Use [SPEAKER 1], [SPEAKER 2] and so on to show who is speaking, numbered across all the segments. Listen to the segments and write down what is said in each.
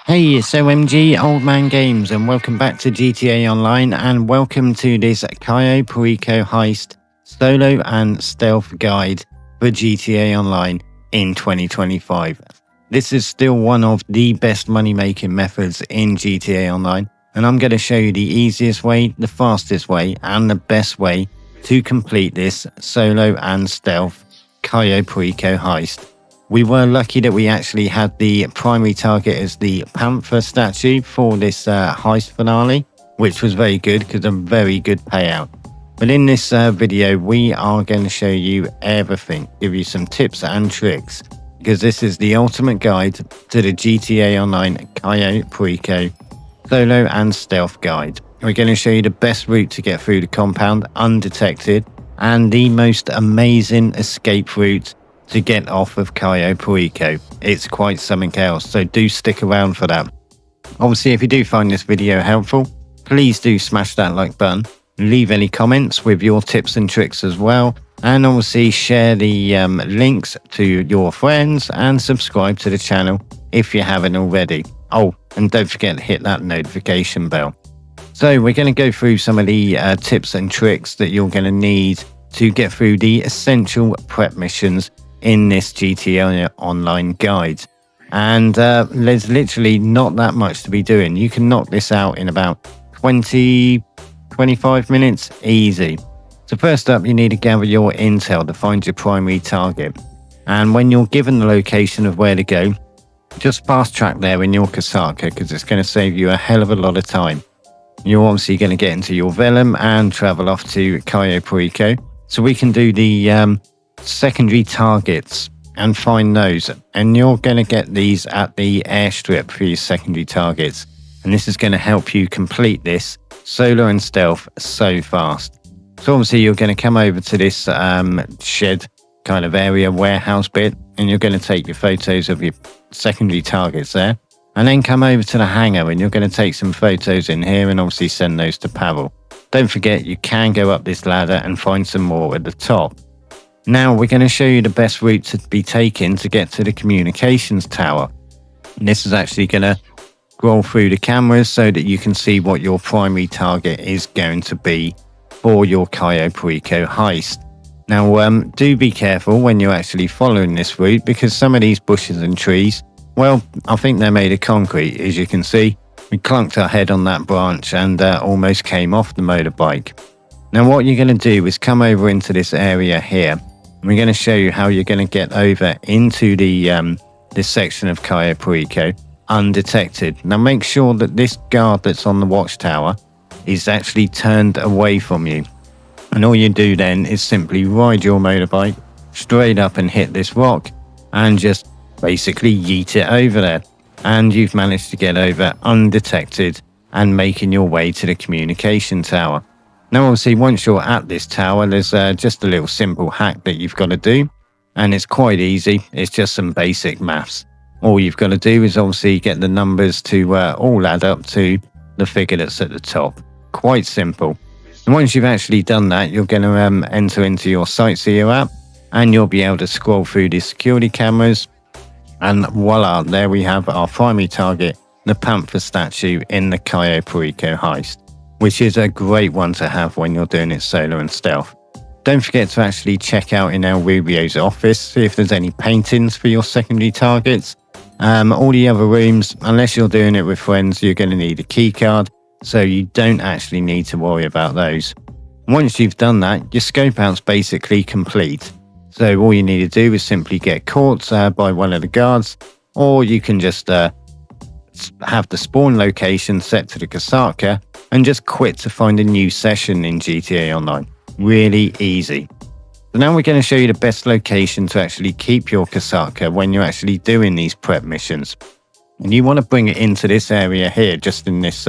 [SPEAKER 1] Hey, it's O.M.G, Old Man Games, and welcome back to GTA Online, and welcome to this Cayo Perico Heist solo and stealth guide for GTA Online in 2025. This is still one of the best money-making methods in GTA Online, and I'm going to show you the easiest way, the fastest way, and the best way to complete this solo and stealth Cayo Perico Heist. We were lucky that we actually had the primary target as the Panther statue for this heist finale, which was very good because a very good payout. But in this video, we are going to show you everything, give you some tips and tricks, because this is the ultimate guide to the GTA Online Cayo Perico solo and stealth guide. We're going to show you the best route to get through the compound undetected and the most amazing escape route to get off of Cayo Perico. It's quite something else, so do stick around for that. Obviously, if you do find this video helpful, please do smash that like button, leave any comments with your tips and tricks as well, and obviously share the links to your friends and subscribe to the channel if you haven't already. Oh, and don't forget to hit that notification bell. So we're going to go through some of the tips and tricks that you're going to need to get through the essential prep missions in this GTA Online guide. And there's literally not that much to be doing. You can knock this out in about 20-25 minutes easy. So first up, you need to gather your intel to find your primary target. And when you're given the location of where to go, just fast track there in your Kosatka, because it's going to save you a hell of a lot of time. You're obviously going to get into your Velum and travel off to Cayo Perico, so we can do the secondary targets and find those, and you're going to get these at the airstrip for your secondary targets, and this is going to help you complete this solo and stealth so fast. So obviously you're going to come over to this shed kind of area, warehouse bit, and you're going to take your photos of your secondary targets there, and then come over to the hangar and you're going to take some photos in here and obviously send those to Pavel. Don't forget, you can go up this ladder and find some more at the top. Now we're going to show you the best route to be taken to get to the communications tower. And this is actually going to scroll through the cameras so that you can see what your primary target is going to be for your Cayo Perico heist. Now do be careful when you're actually following this route, because some of these bushes and trees, well, I think they're made of concrete. As you can see, we clunked our head on that branch and almost came off the motorbike. Now what you're going to do is come over into this area here. We're going to show you how you're going to get over into the this section of Cayo Perico undetected. Now make sure that this guard that's on the watchtower is actually turned away from you. And all you do then is simply ride your motorbike straight up and hit this rock and just basically yeet it over there. And you've managed to get over undetected and making your way to the communication tower. Now obviously once you're at this tower, there's just a little simple hack that you've got to do, and it's quite easy. It's just some basic maths. All you've got to do is obviously get the numbers to all add up to the figure that's at the top. Quite simple. And once you've actually done that, you're going to enter into your Sightseer app, and you'll be able to scroll through the security cameras, and voila, there we have our primary target, the Panther statue in the Cayo Perico heist, which is a great one to have when you're doing it solo and stealth. Don't forget to actually check out in our Rubios office, see if there's any paintings for your secondary targets. All the other rooms, unless you're doing it with friends, you're going to need a key card, so you don't actually need to worry about those. Once you've done that, your scope out's basically complete. So all you need to do is simply get caught by one of the guards, or you can just have the spawn location set to the Kosatka and just quit to find a new session in GTA Online. Really easy. So now we're going to show you the best location to actually keep your Kosatka when you're actually doing these prep missions. And you want to bring it into this area here, just in this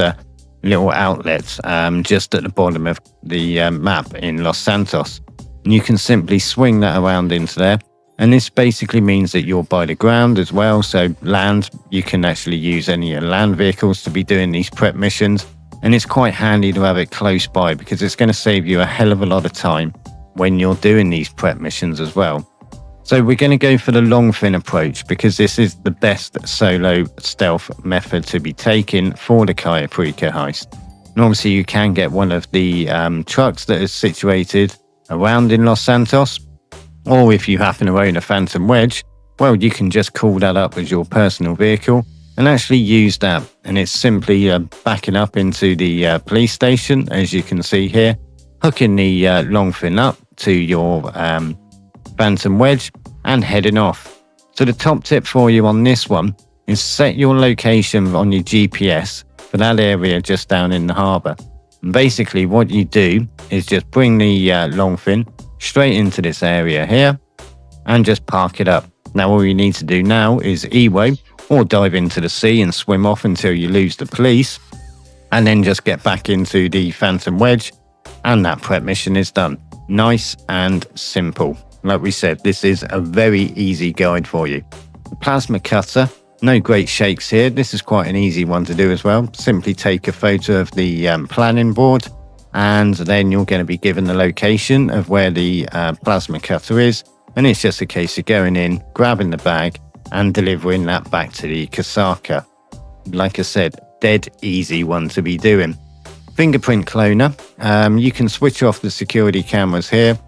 [SPEAKER 1] little outlet, just at the bottom of the map in Los Santos. And you can simply swing that around into there. And this basically means that you're by the ground as well, so land, you can actually use any land vehicles to be doing these prep missions. And it's quite handy to have it close by, because it's going to save you a hell of a lot of time when you're doing these prep missions as well. So we're going to go for the LongFin approach because this is the best solo stealth method to be taken for the Cayo Perico heist. And obviously you can get one of the trucks that is situated around in Los Santos, or if you happen to own a Phantom Wedge, well, you can just call that up as your personal vehicle and actually use that. And it's simply backing up into the police station, as you can see here, hooking the LongFin up to your Phantom Wedge and heading off. So the top tip for you on this one is set your location on your GPS for that area just down in the harbour. And basically what you do is just bring the LongFin straight into this area here and just park it up. Now all you need to do now is EWO or dive into the sea and swim off until you lose the police, and then just get back into the Phantom Wedge, and that prep mission is done. Nice and simple. Like we said, this is a very easy guide for you. The plasma cutter, no great shakes here. This is quite an easy one to do as well. Simply take a photo of the planning board, and then you're going to be given the location of where the plasma cutter is. And it's just a case of going in, grabbing the bag, and delivering that back to the Kosatka. Like I said, dead easy one to be doing. Fingerprint cloner. You can switch off the security cameras here,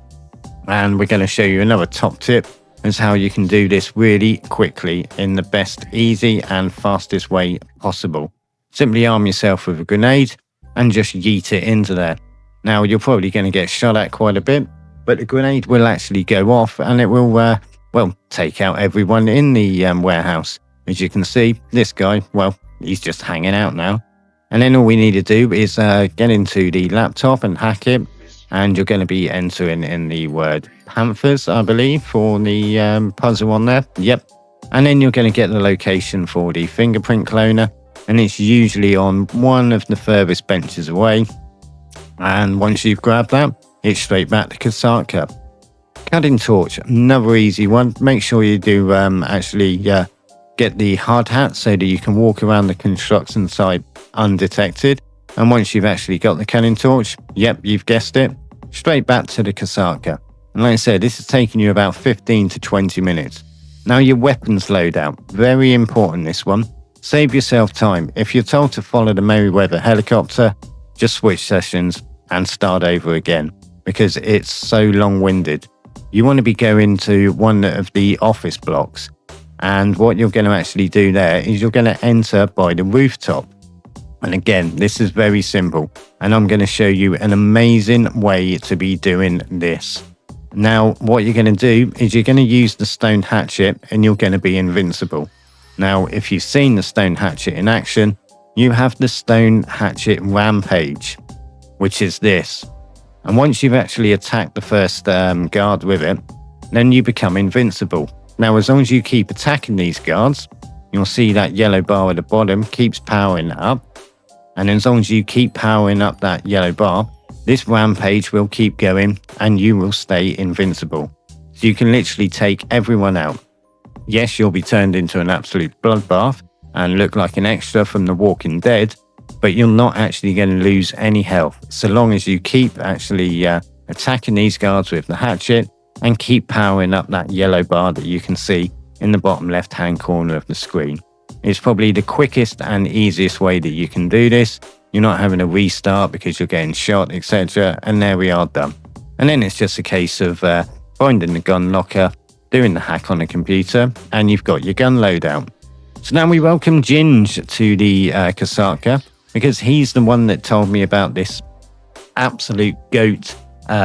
[SPEAKER 1] and we're going to show you another top tip as how you can do this really quickly in the best, easy and fastest way possible. Simply arm yourself with a grenade and just yeet it into there. Now you're probably going to get shot at quite a bit, but the grenade will actually go off and it will, well, take out everyone in the warehouse. As you can see, this guy, well, he's just hanging out now. And then all we need to do is get into the laptop and hack it. And you're going to be entering in the word Panthers, I believe, for the puzzle on there. Yep. And then you're going to get the location for the fingerprint cloner. And it's usually on one of the furthest benches away. And once you've grabbed that, it's straight back to Kosatka. Cutting torch, another easy one. Make sure you do actually get the hard hat so that you can walk around the construction site undetected. And once you've actually got the cutting torch, yep, you've guessed it, straight back to the Kosatka. And like I said, this is taking you about 15 to 20 minutes. Now your weapons loadout, very important this one. Save yourself time. If you're told to follow the Merryweather helicopter, just switch sessions and start over again, because it's so long-winded. You want to be going to one of the office blocks, and what you're going to actually do there is you're going to enter by the rooftop. And again, this is very simple, and I'm going to show you an amazing way to be doing this. Now, what you're going to do is you're going to use the stone hatchet and you're going to be invincible. Now, if you've seen the stone hatchet in action, you have the stone hatchet rampage, which is this. And once you've actually attacked the first guard with it, then you become invincible. Now, as long as you keep attacking these guards, you'll see that yellow bar at the bottom keeps powering up. And as long as you keep powering up that yellow bar, this rampage will keep going and you will stay invincible. So you can literally take everyone out. Yes, you'll be turned into an absolute bloodbath and look like an extra from The Walking Dead, but you're not actually going to lose any health so long as you keep actually attacking these guards with the hatchet and keep powering up that yellow bar that you can see in the bottom left hand corner of the screen. It's probably the quickest and easiest way that you can do this. You're not having to restart because you're getting shot, etc. And there we are, done. And then it's just a case of finding the gun locker, doing the hack on the computer, and you've got your gun loadout. So now we welcome Ginge to the Kosatka, because he's the one that told me about this absolute goat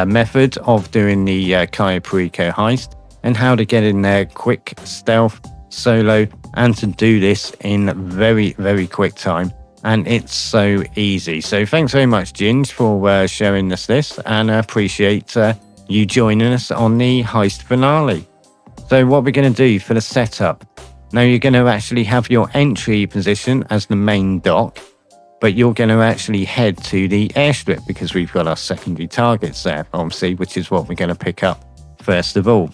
[SPEAKER 1] method of doing the Cayo Perico heist and how to get in there quick, stealth, solo, and to do this in very, very quick time. And it's so easy. So thanks very much, Ginge, for showing us this, and I appreciate you joining us on the heist finale. So what we're going to do for the setup, now you're going to actually have your entry position as the main dock, but you're going to actually head to the airstrip because we've got our secondary targets there, obviously, which is what we're going to pick up first of all.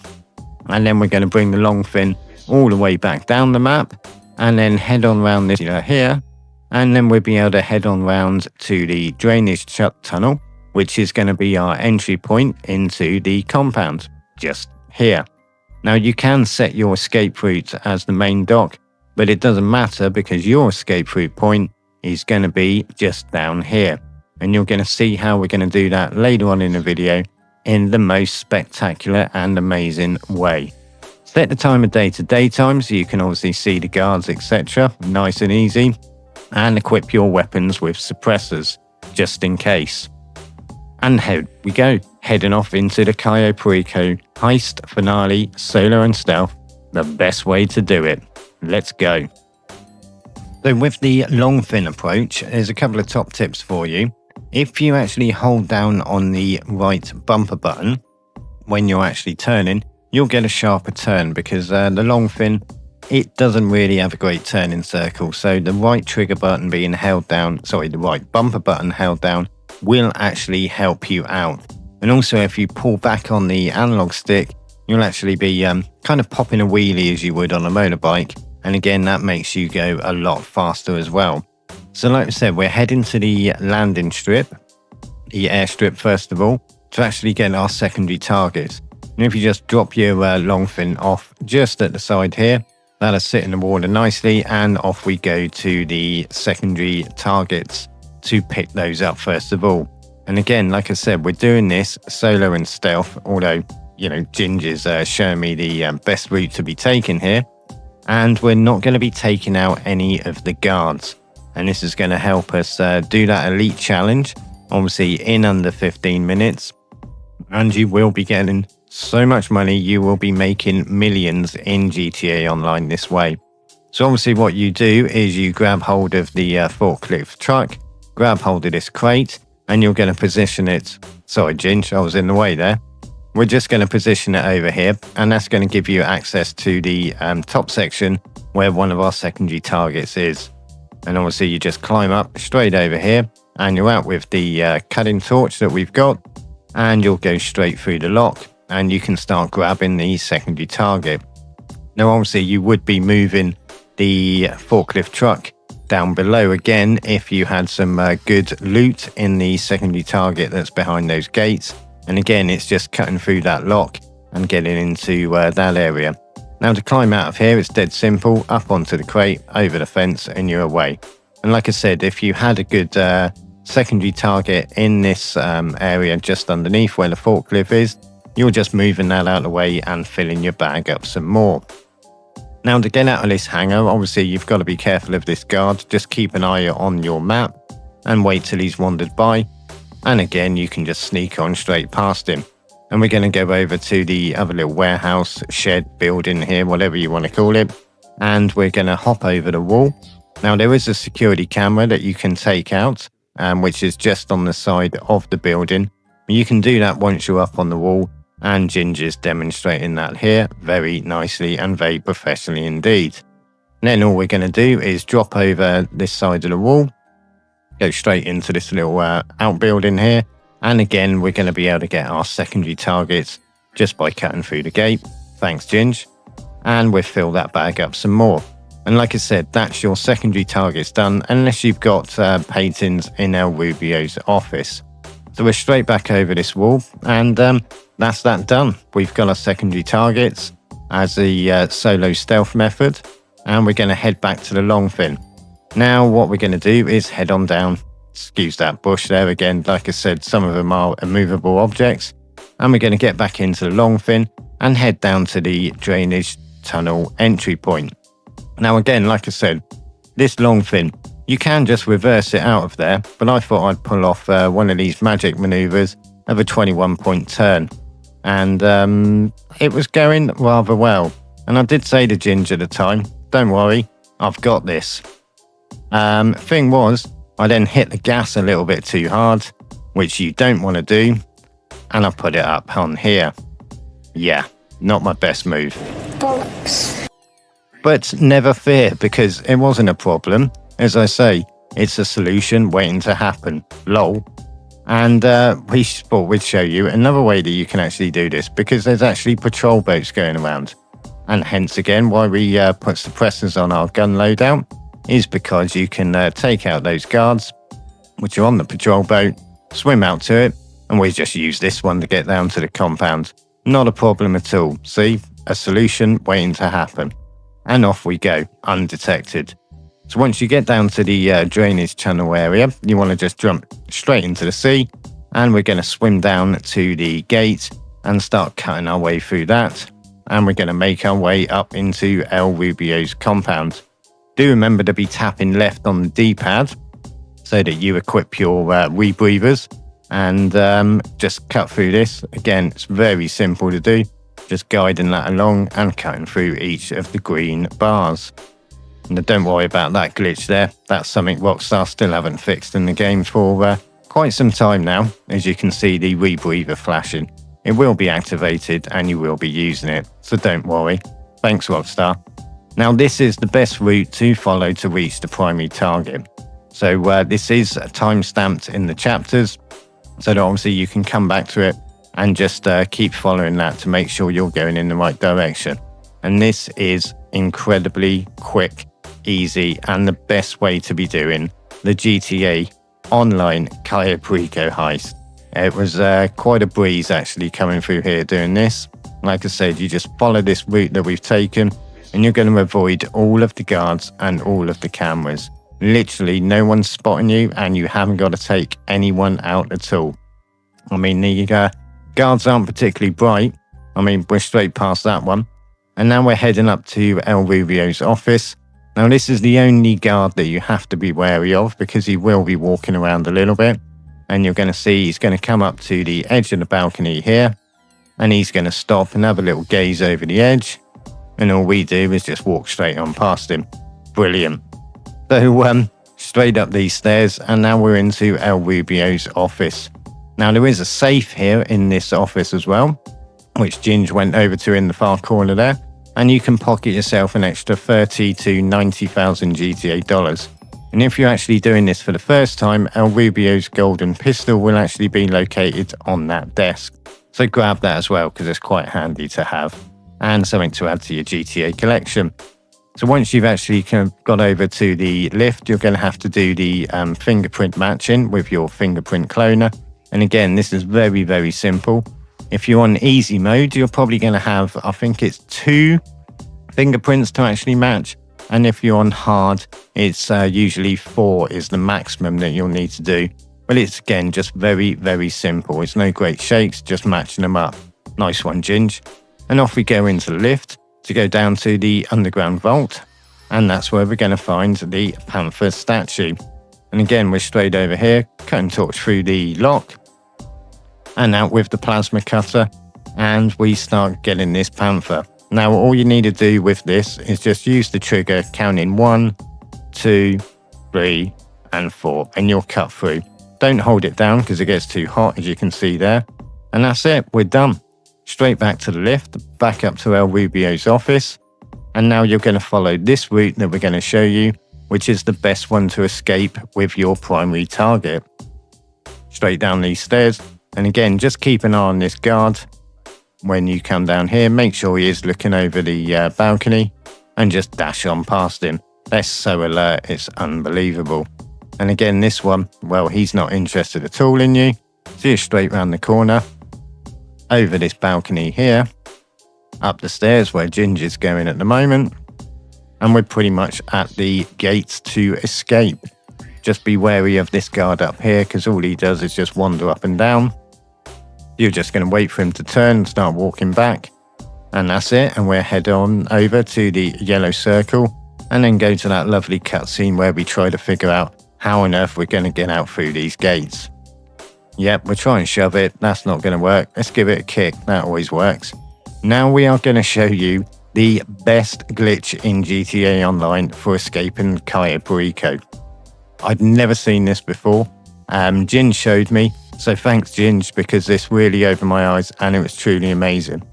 [SPEAKER 1] And then we're going to bring the LongFin all the way back down the map and then head on around this here. And then we'll be able to head on round to the drainage tunnel, which is going to be our entry point into the compound, just here. Now you can set your escape route as the main dock, but it doesn't matter because your escape route point is going to be just down here. And you're going to see how we're going to do that later on in the video in the most spectacular and amazing way. Set the time of day to daytime so you can obviously see the guards, etc. Nice and easy. And equip your weapons with suppressors, just in case. And here we go, heading off into the Cayo Perico Heist Finale Solo and Stealth, the best way to do it. Let's go. So with the LongFin approach, there's a couple of top tips for you. If you actually hold down on the right bumper button when you're actually turning, you'll get a sharper turn because the LongFin, it doesn't really have a great turning circle. So the right trigger button being held down, the right bumper button held down will actually help you out. And also if you pull back on the analog stick, you'll actually be kind of popping a wheelie as you would on a motorbike. And again, that makes you go a lot faster as well. So like I said, we're heading to the landing strip, the airstrip first of all, to actually get our secondary targets. And if you just drop your LongFin off just at the side here, that'll sit in the water nicely, and off we go to the secondary targets to pick those up first of all. And again, like I said, we're doing this solo and stealth, although, you know, Ginger's showing me the best route to be taken here. And we're not going to be taking out any of the guards. And this is going to help us do that elite challenge, obviously in under 15 minutes. And you will be getting so much money, you will be making millions in GTA Online this way. So obviously what you do is you grab hold of the forklift truck, grab hold of this crate, and you're going to position it. Sorry, Ginge, I was in the way there. We're just going to position it over here, and that's going to give you access to the top section where one of our secondary targets is. And obviously you just climb up straight over here, and you're out with the cutting torch that we've got, and you'll go straight through the lock, and you can start grabbing the secondary target. Now obviously you would be moving the forklift truck down below again if you had some good loot in the secondary target that's behind those gates. And again, it's just cutting through that lock and getting into that area. Now to climb out of here, it's dead simple. Up onto the crate, over the fence, and you're away. And like I said, if you had a good secondary target in this area just underneath where the forklift is, you're just moving that out of the way and filling your bag up some more. Now to get out of this hangar, obviously you've got to be careful of this guard. Just keep an eye on your map and wait till he's wandered by. And again, you can just sneak on straight past him. And we're going to go over to the other little warehouse, shed, building here, whatever you want to call it. And we're going to hop over the wall. Now there is a security camera that you can take out, which is just on the side of the building. You can do that once you're up on the wall. And Ginger's demonstrating that here very nicely and very professionally indeed. And then all we're going to do is drop over this side of the wall, go straight into this little outbuilding here. And again, we're going to be able to get our secondary targets just by cutting through the gate. Thanks, Ginge. And we'll fill that bag up some more. And like I said, that's your secondary targets done, unless you've got paintings in El Rubio's office. So we're straight back over this wall, and that's that done. We've got our secondary targets as the solo stealth method, and we're going to head back to the LongFin. Now what we're going to do is head on down. Excuse that bush there again. Like I said, some of them are immovable objects. And we're going to get back into the LongFin and head down to the drainage tunnel entry point. Now again, like I said, this LongFin, you can just reverse it out of there, but I thought I'd pull off one of these magic maneuvers of a 21-point turn. And it was going rather well. And I did say to Ginger at the time, don't worry, I've got this. Thing was, I then hit the gas a little bit too hard, which you don't want to do, and I put it up on here. Yeah, not my best move.
[SPEAKER 2] Bollocks.
[SPEAKER 1] But never fear, because it wasn't a problem. As I say, it's a solution waiting to happen. Lol. And we thought we'd show you another way that you can actually do this, because there's actually patrol boats going around. And hence again, why we put suppressors on our gun loadout is because you can take out those guards, which are on the patrol boat, swim out to it, and we just use this one to get down to the compound. Not a problem at all. See, a solution waiting to happen. And off we go, undetected. So once you get down to the drainage channel area, you want to just jump straight into the sea, and we're going to swim down to the gate and start cutting our way through that. And we're going to make our way up into El Rubio's compound. Do remember to be tapping left on the D-pad so that you equip your rebreathers, and just cut through this. Again, it's very simple to do, just guiding that along and cutting through each of the green bars. And don't worry about that glitch there. That's something Rockstar still haven't fixed in the game for quite some time now. As you can see, the rebreather flashing. It will be activated and you will be using it, so don't worry. Thanks, Rockstar. Now, this is the best route to follow to reach the primary target. So this is time-stamped in the chapters, so that obviously you can come back to it and just keep following that to make sure you're going in the right direction. And this is incredibly quick, easy, and the best way to be doing the GTA Online Cayo Perico Heist. It was quite a breeze actually coming through here doing this. Like I said, you just follow this route that we've taken, and you're going to avoid all of the guards and all of the cameras. Literally no one's spotting you, and you haven't got to take anyone out at all. I mean, the guards aren't particularly bright. I mean, we're straight past that one. And now we're heading up to El Rubio's office. Now, this is the only guard that you have to be wary of, because he will be walking around a little bit. And you're going to see he's going to come up to the edge of the balcony here, and he's going to stop and have a little gaze over the edge. And all we do is just walk straight on past him. Brilliant. So, straight up these stairs, and now we're into El Rubio's office. Now, there is a safe here in this office as well, which Ginge went over to in the far corner there, and you can pocket yourself an extra 30 to 90,000 GTA dollars. And if you're actually doing this for the first time, El Rubio's golden pistol will actually be located on that desk. So grab that as well, because it's quite handy to have, and something to add to your GTA collection. So once you've actually got over to the lift, you're going to have to do the fingerprint matching with your fingerprint cloner. And again, this is very, very simple. If you're on easy mode, you're probably going to have, I think it's 2 fingerprints to actually match. And if you're on hard, it's usually 4 is the maximum that you'll need to do. But it's, again, just very, very simple. It's no great shakes, just matching them up. Nice one, Ginge. And off we go into the lift to go down to the underground vault. And that's where we're going to find the Panther statue. And again, we're straight over here, cut and torch through the lock, and out with the plasma cutter, and we start getting this Panther. Now, all you need to do with this is just use the trigger, counting 1, 2, 3, and 4, and you'll cut through. Don't hold it down because it gets too hot, as you can see there. And that's it, we're done. Straight back to the lift, back up to El Rubio's office, and now you're going to follow this route that we're going to show you, which is the best one to escape with your primary target. Straight down these stairs, and again, just keep an eye on this guard. When you come down here, make sure he is looking over the balcony, and just dash on past him. They're so alert, it's unbelievable. And again, this one, well, he's not interested at all in you. So you're straight round the corner, over this balcony here, up the stairs where Ginger's going at the moment, and we're pretty much at the gates to escape. Just be wary of this guard up here, because all he does is just wander up and down. You're just going to wait for him to turn and start walking back. And that's it, and we'll head on over to the yellow circle, and then go to that lovely cutscene where we try to figure out how on earth we're going to get out through these gates. Yep, we'll try and shove it. That's not going to work. Let's give it a kick. That always works. Now we are going to show you the best glitch in GTA Online for escaping Cayo Perico. I'd never seen this before. Ginge showed me, so thanks Ginge, because this really opened my eyes and it was truly amazing.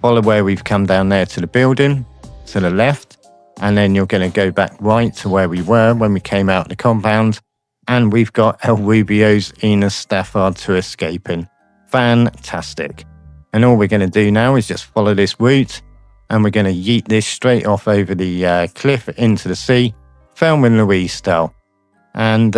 [SPEAKER 1] Follow where we've come down there to the building, to the left, and then you're going to go back right to where we were when we came out the compound, and we've got El Rubios Enus Stafford to escape in. Fantastic. And all we're going to do now is just follow this route, and we're going to yeet this straight off over the cliff into the sea, Thelma and Louise style. And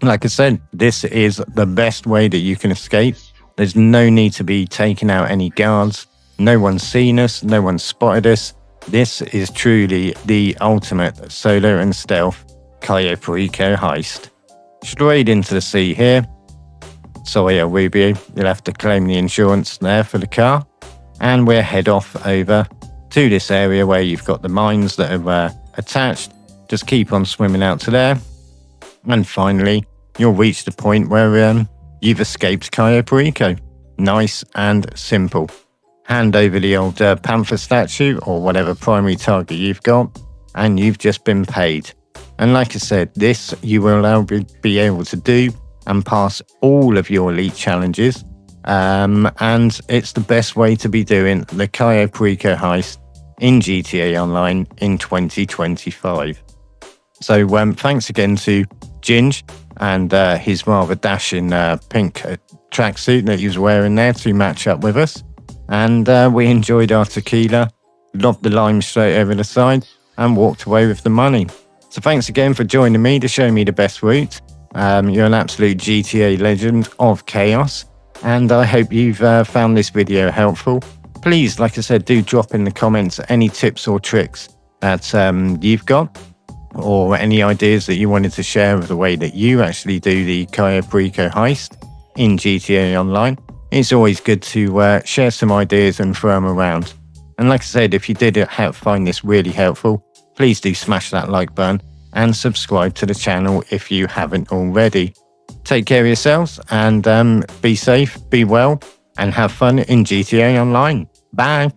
[SPEAKER 1] like I said, this is the best way that you can escape. There's no need to be taking out any guards. No one's seen us, no one's spotted us. This is truly the ultimate solo and stealth Cayo Perico heist. Straight into the sea here. Sorry, Rubio, you'll have to claim the insurance there for the car. And we'll head off over to this area where you've got the mines that are attached. Just keep on swimming out to there. And finally, you'll reach the point where you've escaped Cayo Perico. Nice and simple. Hand over the old panther statue or whatever primary target you've got, and you've just been paid. And like I said, this you will now be able to do and pass all of your elite challenges. And it's the best way to be doing the Cayo Perico heist in GTA Online in 2025. So thanks again to Ginge and his rather dashing pink tracksuit that he was wearing there to match up with us. And we enjoyed our tequila, lobbed the lime straight over the side, and walked away with the money. So thanks again for joining me to show me the best route. You're an absolute GTA legend of chaos, and I hope you've found this video helpful. Please, like I said, do drop in the comments any tips or tricks that you've got, or any ideas that you wanted to share of the way that you actually do the Cayo Perico heist in GTA Online. It's always good to share some ideas and throw them around. And like I said, if you did find this really helpful, please do smash that like button and subscribe to the channel if you haven't already. Take care of yourselves and be safe, be well, and have fun in GTA Online. Bye!